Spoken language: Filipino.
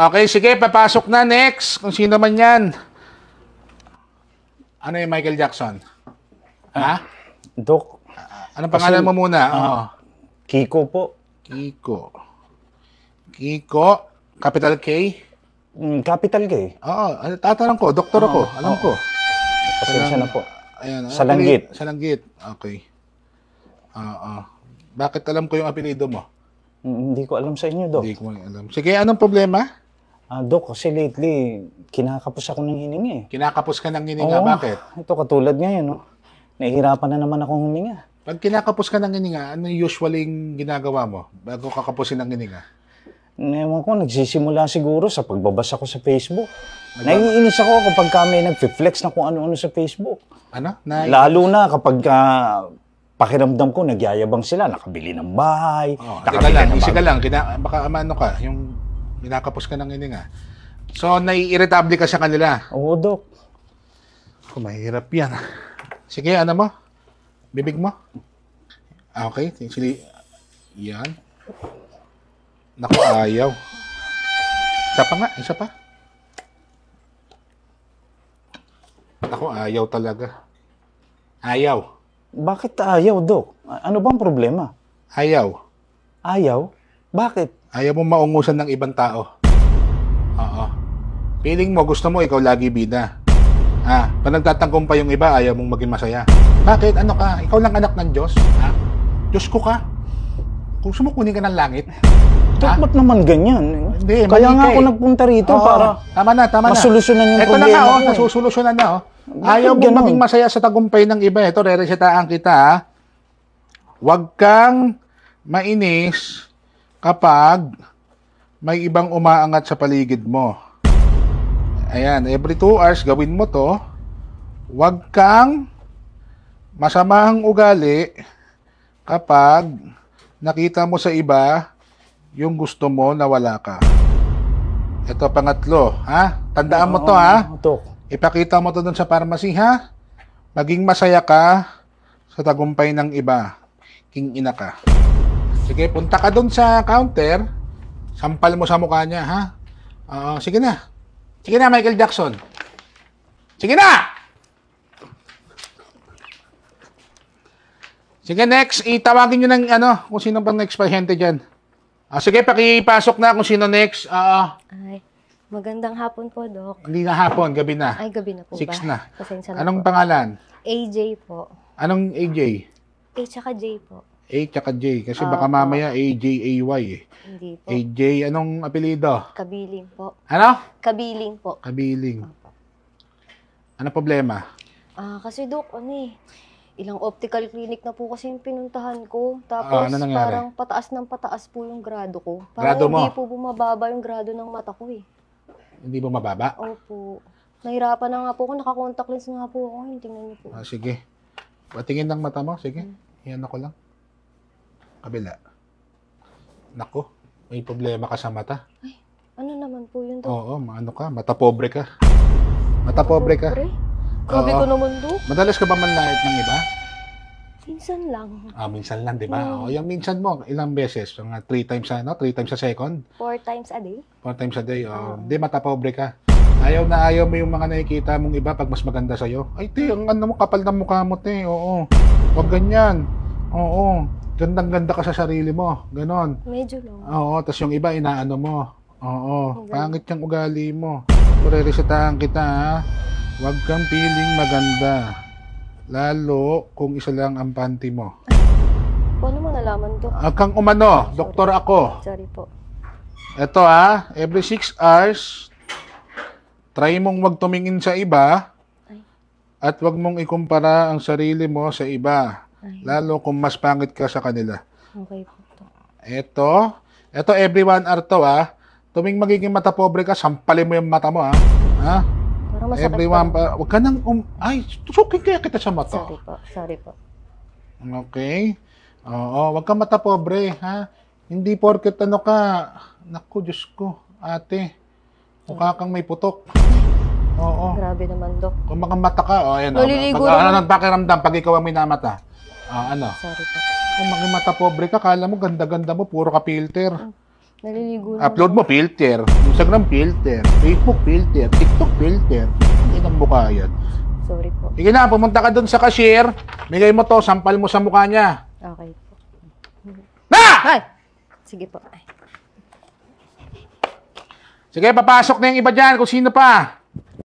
Okay, sige, papasok na. Next. Kung sino man yan. Ano yung Michael Jackson? Ha? Dok. Anong pangalan mo muna? Kiko po. Kiko. Kiko. Capital K? Capital K. Oo. Tatanong ko. Doktor ako. Alam ko. Pasensya na po. Ayan, Salanggit. Salanggit. Okay. Bakit alam ko yung apelido mo? Hindi ko alam sa inyo, Dok. Hindi ko alam. Sige, anong problema? Dok, kasi lately, kinakapos ako ng hininga eh. Kinakapos ka ng hininga. Bakit? Ito katulad ngayon, no? Nahihirapan na naman akong huminga. Pag kinakapos ka ng hininga, ano usually ginagawa mo bago kakapusin ng hininga? Ewan ko, nagsisimula siguro sa pagbabasa ko sa Facebook. Naiinis ako kapag may nag-flex na kung ano-ano sa Facebook. Ano? Lalo na kapag pakiramdam ko, nagyayabang sila, nakabili ng bahay, Easy ka lang. Baka ano ka, yung kinakapos ka ng hininga. So, naiirritable ka sa kanila. Oo, Dok. Kung mahirap yan. Sige, ano mo? Bibig mo? Okay. Yan. Naku, ayaw. Isa pa nga, isa pa. Naku, ayaw talaga. Ayaw. Bakit ayaw, Dok? Ano bang problema? Ayaw. Ayaw? Bakit? Ayaw mo maungusan ng ibang tao. Oo. Feeling mo, gusto mo ikaw lagi bida. Pag nagtatanggong pa yung iba, ayaw mong maging masaya. Bakit? Ano ka? Ikaw lang anak ng Diyos? Diyos ko ka? Kung sumukunin ka ng langit? Dok, ba't naman ganyan? Hindi, kaya nga ako nagpunta rito para tama na. masolusyonan yung Ito problema ko. na nga, nasusolusyonan na. Ayaw mo maging masaya sa tagumpay ng iba. Ito, re-resetahan kita. Huwag kang mainis kapag may ibang umaangat sa paligid mo. Ayan, every 2 hours, gawin mo to. Huwag kang masamahang ugali kapag nakita mo sa iba yung gusto mo na wala ka. Ito, pangatlo. Tandaan mo to, Ipakita mo to dun sa pharmacy, Maging masaya ka sa tagumpay ng iba. King ina ka. Sige, punta ka dun sa counter. Sampal mo sa mukha niya, sige na. Sige na, Michael Jackson. Sige na! Sige, next. Itawagin nyo ng kung sino bang next pasyente dyan. Sige, pakipasok na kung sino next. Ay, magandang hapon po, Dok. Hindi na hapon, gabi na. Ay, gabi na po 6 ba? na. Pasensya na Anong po. pangalan? AJ po. Anong AJ? A tsaka J po. A tsaka J. Kasi baka mamaya AJ-AY eh. Hindi po. AJ, anong apelido? Kabiling po. Ano? Kabiling po. Kabiling. Ano problema? Kasi Dok, ilang optical clinic na po kasi yung pinuntahan ko. Tapos ano nangyari? parang pataas ng pataas po yung grado ko. Grado Parang mo? hindi po bumababa yung grado ng mata ko eh. Hindi ba mababa? Opo. Nahirapan na nga po ako. Naka-contact lens nga po ako. Tingnan niyo po. Sige. Patingin ng mata mo. Sige. Iyan ako lang. Kabila. Nako. May problema ka sa mata. Ay, ano naman po yun, Dok? Oo, ano ka? Mata pobre ka. Mata pobre ka. Grabe ko naman, Dok. Madalas ka ba manlait ng iba? Minsan lang. Minsan lang, di ba? Yung minsan mo, ilang beses? Mga 3 times 3 times a second? 4 times a day? 4 times a day. Hindi, mata pobre ka. Ayaw na ayaw mo yung mga nakikita mong iba pag mas maganda sa'yo. Ay, ang mo, kapal ng mukha mo, Oo. Huwag ganyan. Oo. Gandang-ganda ka sa sarili mo. Ganon. Medyo lang. Oo, tas yung iba, inaano mo. Oo. Pangit yung ugali mo. Re-resetahan kita, Huwag kang piling maganda. Lalo kung isa lang ang panty mo. Paano mo nalaman, Dok? Huwag kang umano. Doktor ako. Sorry po. Ito every 6 hours, try mong wag tumingin sa iba at wag mong ikumpara ang sarili mo sa iba. Lalo kung mas pangit ka sa kanila. Okay po, Dok. Ito every 1 hour to, Tuming magiging mata pobre ka, sampalin mo yung mata mo, Parang masakit Everyone, wag ka nang, ay, tusukin kaya kita sa mata. Sorry po. Okay? Oo, wag ka mata pobre, Hindi porket ka, naku, Diyos ko, ate, mukha kang may putok. Oo. Grabe naman, Dok. Kung makamata ka, ayan. Naliligo Ano pakiramdam pag ikaw ang minamata? Ano? Sorry po. Kung maging mata pobre ka, kala mo ganda-ganda mo, puro ka filter. Naliligo na. Upload mo, filter. Instagram, filter. Facebook, filter. TikTok, filter. Hindi nang mukha yan. Sorry po. Sige na, pumunta ka dun sa cashier. Bigay mo to, sampal mo sa mukha niya. Okay po. Na! Ay! Sige po. Ay. Sige, papasok na yung iba dyan kung sino pa.